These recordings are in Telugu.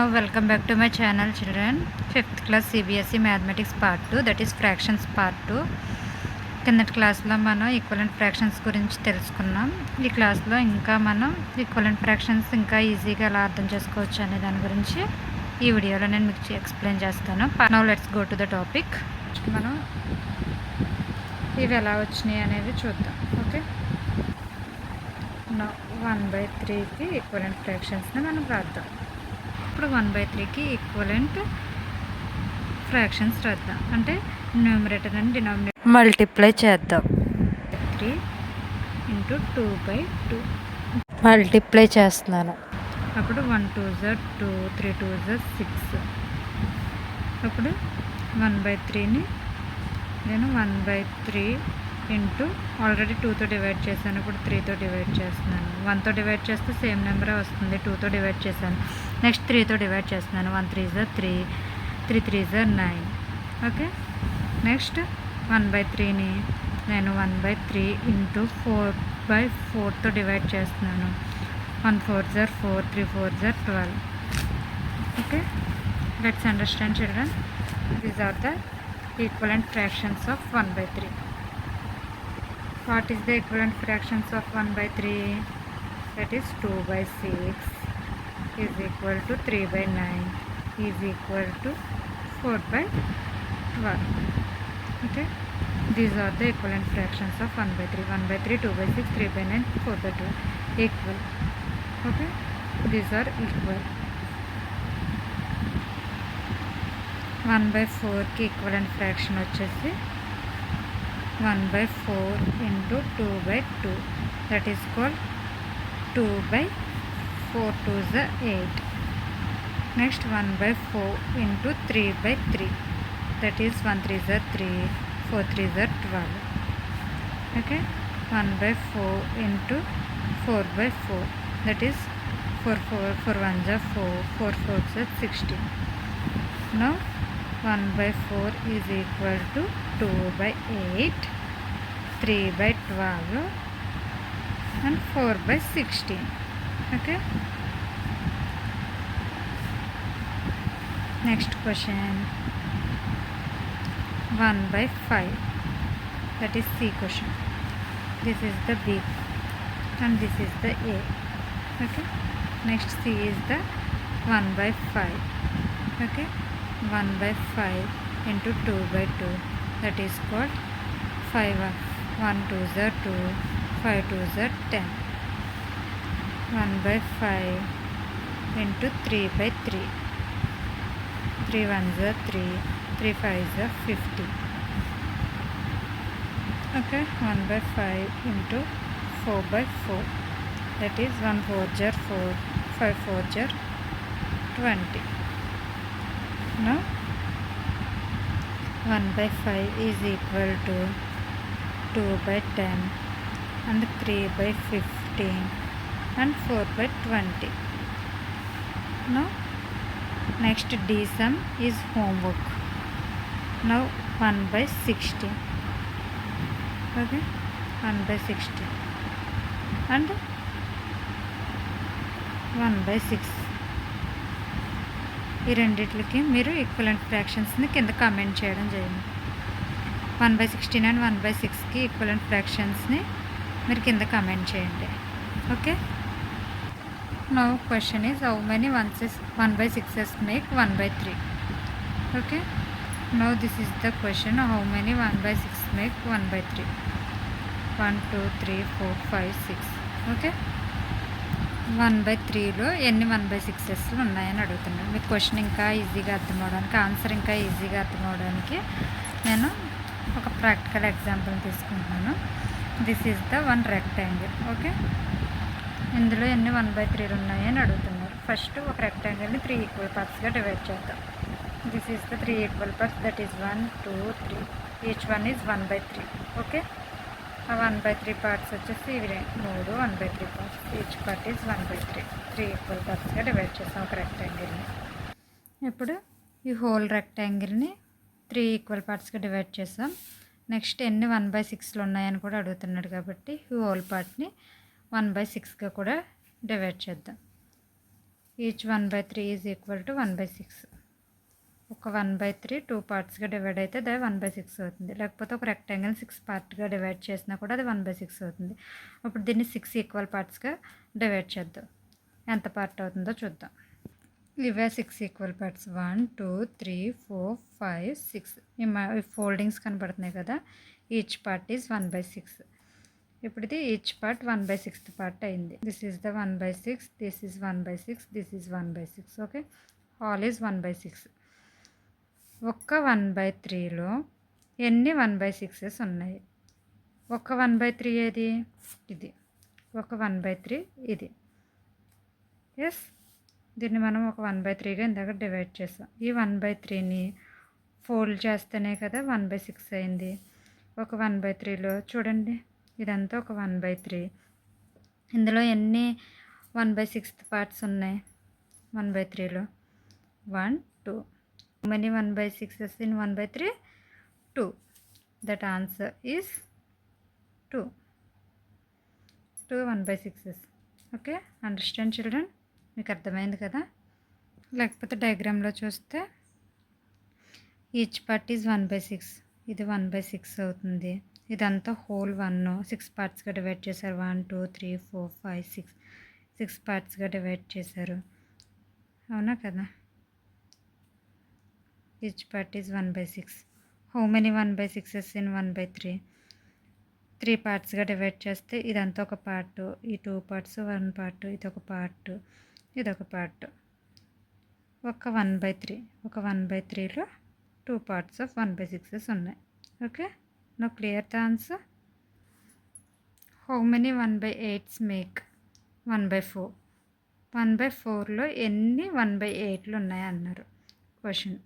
Now welcome back to my channel children. 5th class CBSE Mathematics Part 2, that is Fractions Part 2. కిందటి క్లాస్లో మనం ఈక్వలెంట్ ఫ్రాక్షన్స్ గురించి తెలుసుకున్నాం. ఈ క్లాస్లో ఇంకా మనం ఈక్వలెంట్ ఫ్రాక్షన్స్ ఇంకా ఈజీగా ఎలా అర్థం చేసుకోవచ్చు అనే దాని గురించి ఈ వీడియోలో నేను మీకు ఎక్స్ప్లెయిన్ చేస్తాను. Now let's go to the topic. మనం ఇవి ఎలా వచ్చినాయి అనేది చూద్దాం. ఓకే, 1/3కి ఈక్వలెంట్ ఫ్రాక్షన్స్ని మనం రాద్దాం. ఇప్పుడు 1/3కి ఈక్వలెంట్ ఫ్రాక్షన్స్ రాద్దాం. అంటే న్యూమరేటర్ అండ్ డినామినేటర్ మల్టిప్లై చేద్దాం. 3 × 2/2 మల్టిప్లై చేస్తున్నాను. అప్పుడు 1 2 2, 3 2 6. అప్పుడు 1/3ని నేను 1/3 ఇంటూ ఆల్రెడీ 2తో డివైడ్ చేశాను. ఇప్పుడు 3తో డివైడ్ చేస్తున్నాను. 1తో డివైడ్ చేస్తే సేమ్ నెంబరే వస్తుంది. 2తో డివైడ్ చేశాను. నెక్స్ట్ 3తో డివైడ్ చేస్తున్నాను. 1 3 3, 3 3 9. ఓకే, నెక్స్ట్ 1/3ని నేను 1/3 ఇంటూ 4/4తో డివైడ్ చేస్తున్నాను. 1 4 4, 3 4 12. Okay, let's understand children. These are the equivalent fractions of 1/3. What is the equivalent fractions of 1/3? That is 2/6 is equal to 3/9 is equal to 4/12. Okay, these are the equivalent fractions of 1/3. 1/3, 2/6, 3/9, 4/12 equal. Okay, these are equal. 1/4కి ఈక్వలెంట్ ఫ్రాక్షన్ వచ్చేసి 1/4 into 2/2, that is called 2/4 2s 8. Next 1/4 into 3/3, that is 1 3s 3, 4 3s 12. Okay, 1/4 into 4/4, that is 4 1s 4, 4 4s 16. Now 1/4 is equal to 2/8, 3/12 and 4/16. Okay, next question. 1/5, that is C question. This is the B and this is the A. Okay, next C is the 1/5. Okay, 1/5 into 2/2, that is called 5 1 2s 2, 5 2s 10. 1/5 into 3/3, 3 1s 3, 3 5s 50. Okay, 1/5 into 4/4, that is 1 4 4, 5 4 20. Now 1/5 is equal to 2/10 and 3/15 and 4/20. Now next D sum is homework. Now 1/16. Okay, 1/16 and 1/6. ఈ రెండిట్లకి మీరు ఈక్వలెంట్ ఫ్రాక్షన్స్ని కింద కామెంట్ చేయడం చేయండి. 1/16 అండ్ 1/6కి ఈక్వలెంట్ ఫ్రాక్షన్స్ని మీరు కింద కామెంట్ చేయండి. Okay, now question is how many 1/6s make 1/3. Okay, now this is the question. How many 1/6 make 1/3? 1 2 3 4 5 6. Okay, 1/3లో ఎన్ని 1/6s ఉన్నాయని అడుగుతున్నాను. మీకు క్వశ్చన్ ఇంకా ఈజీగా అర్థం అవడానికి, ఆన్సర్ ఇంకా ఈజీగా అర్థం అవడానికి నేను ఒక ప్రాక్టికల్ ఎగ్జాంపుల్ తీసుకుంటున్నాను. This is the 1 rectangle. Okay, ఇందులో ఎన్ని 1/3 ఉన్నాయని అడుగుతున్నారు. ఫస్ట్ ఒక రెక్టాంగిల్ని 3 ఈక్వల్ పార్ట్స్గా డివైడ్ చేద్దాం. This is the 3 equal parts, that is 1 2 3. Each one is 1/3. Okay, ఆ 1/3 పార్ట్స్ వచ్చేసి ఇవి 3 1/3 parts. Each part is 1/3. 3 equal పార్ట్స్గా డివైడ్ చేస్తాం ఒక రెక్టాంగిల్ని. ఇప్పుడు ఈ హోల్ రెక్టాంగిల్ని 3 ఈక్వల్ పార్ట్స్గా డివైడ్ చేసాం. నెక్స్ట్ ఎన్ని 1/6లో ఉన్నాయని కూడా అడుగుతున్నాడు కాబట్టి ఈ హోల్ పార్ట్ని 1/6గా కూడా డివైడ్ చేద్దాం. Each 1/3 is equal to 1/6. ఒక 1/3 2 పార్ట్స్గా డివైడ్ అయితే అది 1/6 అవుతుంది. లేకపోతే ఒక రెక్టాంగిల్ 6 పార్ట్గా డివైడ్ చేసినా కూడా అది 1/6 అవుతుంది. ఇప్పుడు దీన్ని 6 ఈక్వల్ పార్ట్స్గా డివైడ్ చేద్దాం. ఎంత పార్ట్ అవుతుందో చూద్దాం. ఇవే 6 ఈక్వల్ పార్ట్స్ 1 2 3 4 5 6. ఈ ఫోల్డింగ్స్ కనబడుతున్నాయి కదా, ఈచ్ పార్ట్ ఈజ్ 1/6. ఇప్పుడు ఇది ఈచ్ పార్ట్ 1/6 పార్ట్ అయింది. This is the 1/6, this is 1/6, this is 1/6. Okay, all is 1/6. ఒక్క 1/3లో ఎన్ని 1/6s ఉన్నాయి? ఒక 1/3 ఏది? ఇది. ఒక 1/3 ఇది. ఎస్, దీన్ని మనం ఒక 1/3గా ఇందాక డివైడ్ చేసాం. ఈ 1/3ని ఫోల్డ్ చేస్తేనే కదా 1/6 అయింది. ఒక 1/3లో చూడండి, ఇదంతా ఒక 1/3. ఇందులో ఎన్ని 1/6 పార్ట్స్ ఉన్నాయి 1/3లో? 1 2. many 1/6s in 1/3? 2. That answer is 2. 2 1/6s. Okay, understand children? మీకు అర్థమైంది కదా? లేకపోతే డయాగ్రామ్లో చూస్తే ఈచ్ పార్ట్ ఈజ్ 1/6. ఇది 1/6 అవుతుంది. ఇదంతా హోల్ 1 6 పార్ట్స్గా డివైడ్ చేశారు. 1 2 3 4 5 6 6 పార్ట్స్గా డివైడ్ చేశారు. అవునా కదా? Each part is 1/6. How many 1/6s in 1/3? 3 పార్ట్స్గా డివైడ్ చేస్తే ఇదంతా ఒక పార్ట్, ఈ 2 పార్ట్స్ 1 పార్ట్, ఇదొక పార్ట్, ఇదొక పార్ట్. ఒక 1/3, ఒక 1/3లో 2 పార్ట్స్ ఆఫ్ 1/6s ఉన్నాయి. Okay, no clear the answer. How many 1/8s make 1/4? 1/4లో ఎన్ని 1/8లు ఉన్నాయి అన్నారు క్వశ్చన్.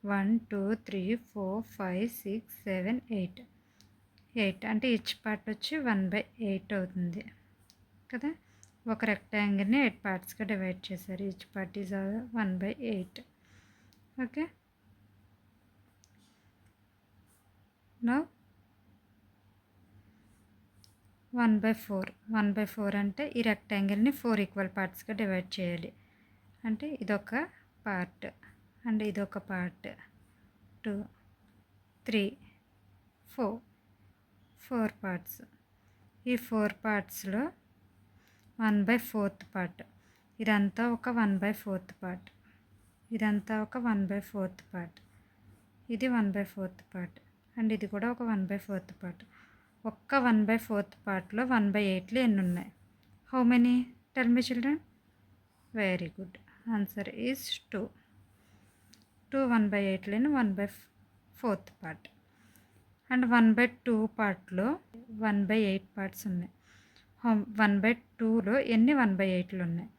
1 2 3 4 5 6 7 8. 8 అంటే ఈచ్ పార్ట్ వచ్చి 1/8 అవుతుంది కదా. ఒక రెక్టాంగిల్ని 8 పార్ట్స్గా డివైడ్ చేశారు. Each part is 1/8. Okay, now 1/4. 1/4 అంటే ఈ రెక్టాంగిల్ని 4 ఈక్వల్ పార్ట్స్గా డివైడ్ చేయాలి. అంటే ఇదొక పార్ట్ అండ్ ఇదొక పార్ట్. 2 3 4 4 పార్ట్స్. ఈ 4 పార్ట్స్లో 1/4 పార్ట్. ఇదంతా ఒక 1/4 పార్ట్, ఇదంతా ఒక 1/4 పార్ట్, ఇది 1/4 పార్ట్ అండ్ ఇది కూడా ఒక 1/4 పార్ట్. ఒక్క 1/4 పార్ట్లో 1/8లు ఎన్ని ఉన్నాయి? How many? Tell me children. Very good, answer is 2. 2 1/8లని 1/4 part. And 1/2 పార్ట్లో 1/8 పార్ట్స్ ఉన్నాయి. 1/2లో ఎన్ని 1/8లు ఉన్నాయి?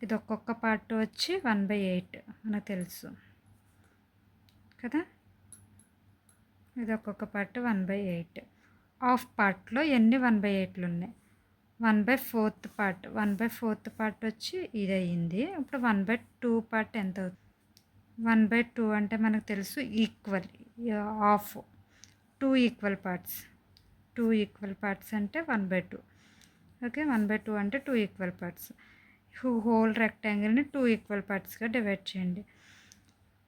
ఇది ఒక్కొక్క పార్ట్ వచ్చి 1/8 మనకు తెలుసు కదా. ఇది ఒక్కొక్క పార్ట్ 1/8. హాఫ్ పార్ట్లో ఎన్ని 1/8లు ఉన్నాయి? 1/4 పార్ట్. 1/4 పార్ట్ వచ్చి ఇది అయ్యింది. ఇప్పుడు 1/2 పార్ట్ ఎంత అవుతుంది? 1/2 అంటే మనకు తెలుసు equal, half. 2 equal parts. 2 equal parts అంటే 1/2. ఓకే, 1/2 అంటే 2 ఈక్వల్ పార్ట్స్. హోల్ రెక్టాంగిల్ని 2 ఈక్వల్ పార్ట్స్గా డివైడ్ చేయండి.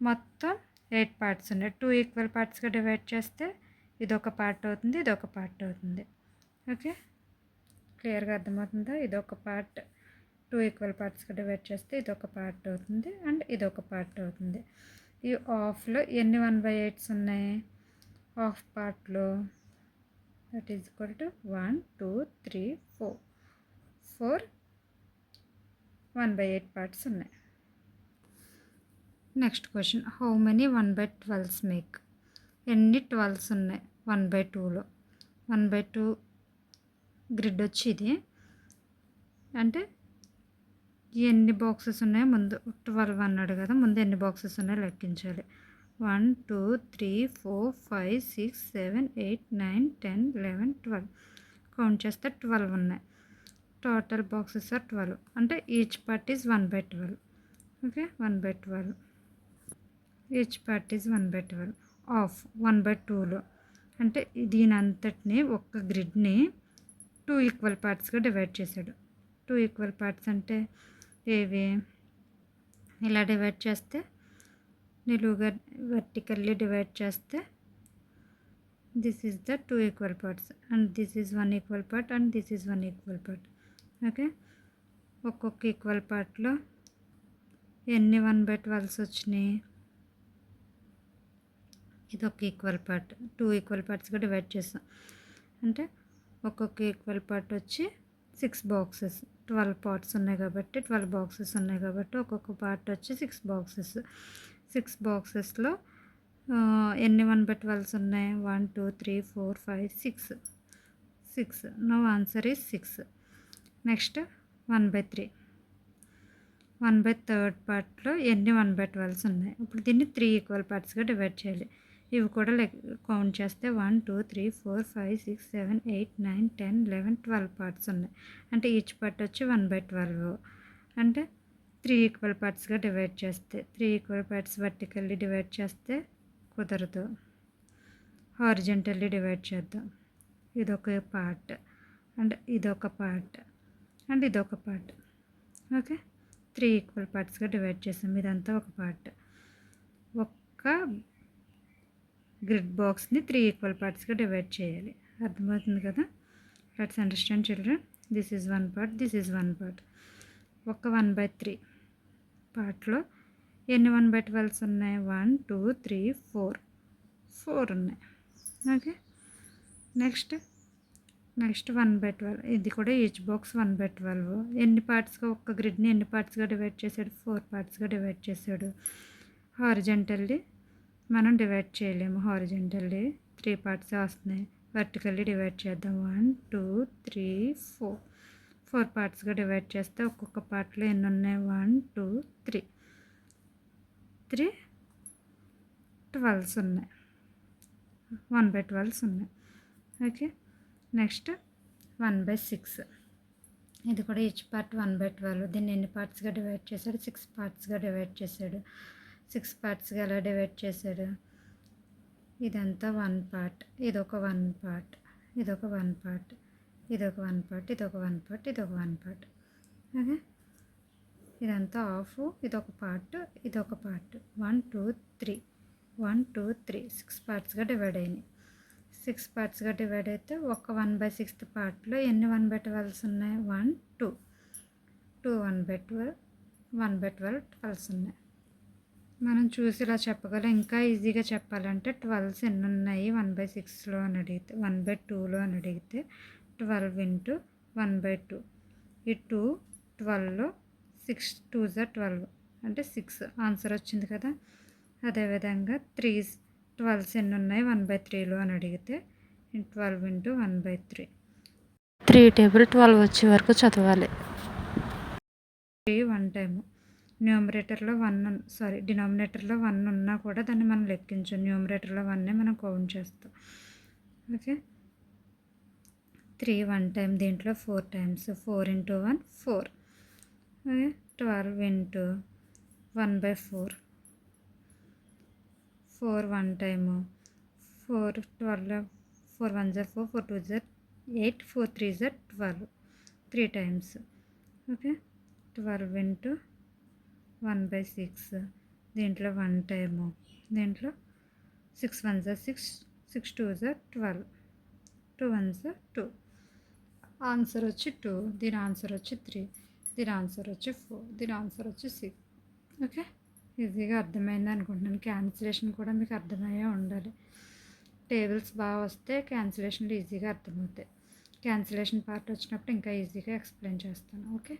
మొత్తం 8 పార్ట్స్ ఉన్నాయి. 2 ఈక్వల్ పార్ట్స్గా డివైడ్ చేస్తే ఇదొక పార్ట్ అవుతుంది, ఇదొక పార్ట్ అవుతుంది. ఓకే, క్లియర్గా అర్థమవుతుందా? ఇదొక పార్ట్ 2 ఈక్వల్ పార్ట్స్గా డివైడ్ చేస్తే ఇదొక పార్ట్ అవుతుంది అండ్ ఇదొక పార్ట్ అవుతుంది. ఈ హాఫ్లో ఎన్ని 1/8s ఉన్నాయి? హాఫ్ పార్ట్లో that is equal to 1 2 3 4 4 1/8 parts ఉన్నాయి. Next question, how many 1/12s make? ఎన్ని 12s ఉన్నాయి 1/2లో? 1/2 గ్రిడ్ వచ్చి ఇది అంటే ఎన్ని బాక్సెస్ ఉన్నాయో ముందు 12 అన్నాడు కదా, ముందు ఎన్ని బాక్సెస్ ఉన్నాయో లెక్కించాలి. 1 2 3 4 5 6 7 8 9 10 11 12. కౌంట్ చేస్తే 12 ఉన్నాయి. Total boxes are 12. అంటే each part is 1/12. Okay, 1/12. Each part is 1/12. Of 1/2లో అంటే దీని అంతటిని ఒక్క గ్రిడ్ని 2 ఈక్వల్ పార్ట్స్గా డివైడ్ చేశాడు. 2 ఈక్వల్ పార్ట్స్ అంటే ఏవి ఇలా డివైడ్ చేస్తే నిలువుగా వర్టికల్లీ డివైడ్ చేస్తే this is the 2 equal parts and this is 1 equal part and this is 1 equal part. Okay, ఒక్కొక్క ఈక్వల్ పార్ట్లో ఎన్ని 1/12 వచ్చినాయి? ఇది ఒక ఈక్వల్ పార్ట్, 2 ఈక్వల్ పార్ట్స్గా డివైడ్ చేస్తాం. అంటే ఒక్కొక్క ఈక్వల్ పార్ట్ వచ్చి 6 బాక్సెస్, 12 పార్ట్స్ ఉన్నాయి కాబట్టి 12 బాక్సెస్ ఉన్నాయి కాబట్టి ఒక్కొక్క పార్ట్ వచ్చి 6 బాక్సెస్. 6 బాక్సెస్లో ఎన్ని 1/12 ఉన్నాయి? 1 2 3 4 5 6. 6. No answer is 6. నెక్స్ట్ 1/3. 1/3 పార్ట్లో ఎన్ని 1/12 ఉన్నాయి? ఇప్పుడు దీన్ని 3 ఈక్వల్ పార్ట్స్గా డివైడ్ చేయాలి. ఇవి కూడా కౌంట్ చేస్తే 1 2 3 4 5 6 7 8 9 10 11 12 పార్ట్స్ ఉన్నాయి. అంటే ఈచ్ పార్ట్ వచ్చి 1/12. అంటే 3 ఈక్వల్ పార్ట్స్గా డివైడ్ చేస్తే 3 ఈక్వల్ పార్ట్స్ వర్టికల్లీ డివైడ్ చేస్తే కుదరదు, హారిజెంటల్లీ డివైడ్ చేద్దాం. ఇదొక పార్ట్ అండ్ ఇదొక పార్ట్ అండ్ ఇదొక పార్ట్. ఓకే, 3 ఈక్వల్ పార్ట్స్గా డివైడ్ చేసాం. ఇదంతా ఒక పార్ట్. ఒక్క గ్రిడ్ బాక్స్ని 3 ఈక్వల్ పార్ట్స్గా డివైడ్ చేయాలి. అర్థమవుతుంది కదా? Let's understand children. This is 1 part, this is 1 part. ఒక 1/3 పార్ట్లో ఎన్ని 1/12 ఉన్నాయి? 1 2 3 4 4 ఉన్నాయి. Okay, next 1/12. ఇది కూడా ఈచ్ బాక్స్ 1/12. ఎన్ని పార్ట్స్గా ఒక్క గ్రిడ్ని ఎన్ని పార్ట్స్గా డివైడ్ చేశాడు? 4 పార్ట్స్గా డివైడ్ చేశాడు. హారిజెంటల్లీ మనం డివైడ్ చేయలేము, హారిజెంటల్లీ 3 పార్ట్స్ వస్తున్నాయి. వర్టికల్లీ డివైడ్ చేద్దాం. 1 2 3 4 4 పార్ట్స్గా డివైడ్ చేస్తే ఒక్కొక్క పార్ట్లో ఎన్ని ఉన్నాయి? 1 2 3 3 12 ఉన్నాయి, 1/12 ఉన్నాయి. Okay, next 1/6. ఇది కూడా ఈచ్ పార్ట్ 1/12. దీన్ని ఎన్ని పార్ట్స్గా డివైడ్ చేశాడు? 6 పార్ట్స్గా డివైడ్ చేశాడు. 6 పార్ట్స్గా ఎలా డివైడ్ చేశాడు? ఇదంతా 1 పార్ట్, ఇదొక 1 పార్ట్, ఇదొక 1 పార్ట్, ఇదొక 1 పార్ట్, ఇదొక 1 పార్ట్, ఇదొక 1 పార్ట్. ఓకే, ఇదంతా హాఫ్, ఇదొక పార్ట్, ఇదొక పార్ట్. 1 2 3 1 2 3 6 పార్ట్స్గా డివైడ్ అయినాయి. 6 పార్ట్స్గా డివైడ్ అయితే ఒక 1/6 పార్ట్లో ఎన్ని 1/12 ఉన్నాయి? 1 2 2 1/12 1/12 12 ఉన్నాయి. మనం చూసి ఇలా చెప్పగలం. ఇంకా ఈజీగా చెప్పాలంటే 12 ఎన్ని ఉన్నాయి 1/6లో అని అడిగితే, 1/2లో అని అడిగితే 12 ఇంటూ 1/2. ఈ 2 12లో 6 2s 12 అంటే 6 ఆన్సర్ వచ్చింది కదా. అదేవిధంగా 12 ఎన్ని ఉన్నాయి 1/3లో అని అడిగితే 12 ఇంటూ 1/3. 3 టేబుల్ 12 వచ్చే వరకు చదవాలి. 3 1 టైము. న్యూమరేటర్లో డినామినేటర్లో 1 ఉన్నా కూడా దాన్ని మనం లెక్కించాం. న్యూమరేటర్లో 1నే మనం కౌంట్ చేస్తాం. Okay, 3 1 time. దీంట్లో 4 times. 4 into 1 4. Okay, 12 into 1/4. 4 1 time. 4 12 4 1s 4 4 2s 8 4 3s 12. 3 times. Okay, 12 into 1/6. దీంట్లో 1 టైము. దీంట్లో 6 1s 6 6 2s 12. 2 1s 2. ఆన్సర్ వచ్చి 2. దీని ఆన్సర్ వచ్చి 3. దీని ఆన్సర్ వచ్చి 4. దీని ఆన్సర్ వచ్చి 6. ఓకే, ఈజీగా అర్థమైంది అనుకుంటున్నాను. క్యాన్సిలేషన్ కూడా మీకు అర్థమయ్యే ఉండాలి. టేబుల్స్ బాగా వస్తే క్యాన్సిలేషన్లు ఈజీగా అర్థమవుతాయి. క్యాన్సిలేషన్ పార్ట్ వచ్చినప్పుడు ఇంకా ఈజీగా ఎక్స్ప్లెయిన్ చేస్తాను. ఓకే.